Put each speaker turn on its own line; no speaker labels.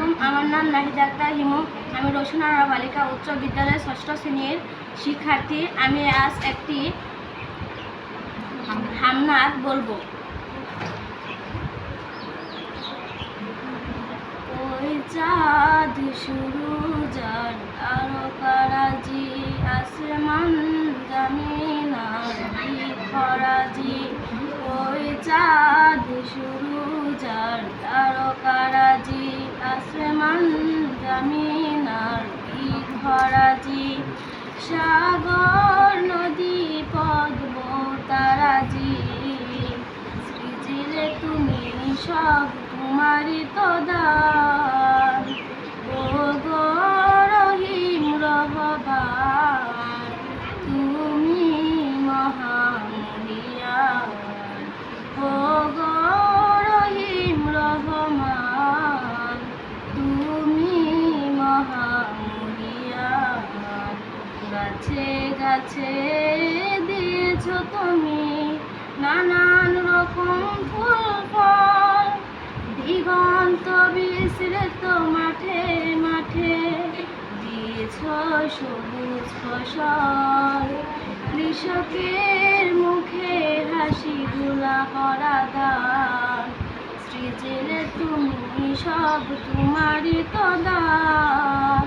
আলাইকুম। আমার নাম নাহিদ আক্তার হিমু। আমি রসুনারা বালিকা উচ্চ বিদ্যালয়ের 6ষ্ঠ শ্রেণীর শিক্ষার্থী। আমি আজ একটি হামনাত বলবো। ওই চাঁদ শুরু যার তারকারাজি, আসমান জামিন আর খরাজি। ওই চাঁদ শুরু যার তারকারাজি, আসমান জামিন আর খরাজি। সাগর নদী পদ্ম তারাজি, সৃজিলে তুমি সব তোমারই তো দান। ও গো রহিম রহমান, তুমি মহামহিয়ান। ও গো রহিম রহমান, তুমি মহামহিয়ান। গাছে গাছে দিয়েছ তুমি নানান রকম ফুল ফল, দিগন্ত বিস্তৃত মাঠে মাঠে দিয়েছ সবুজ ফসল। কৃষকের মুখে হাসি গুলা করা দান, সৃজিলে তুমি সব তোমারই তো দান।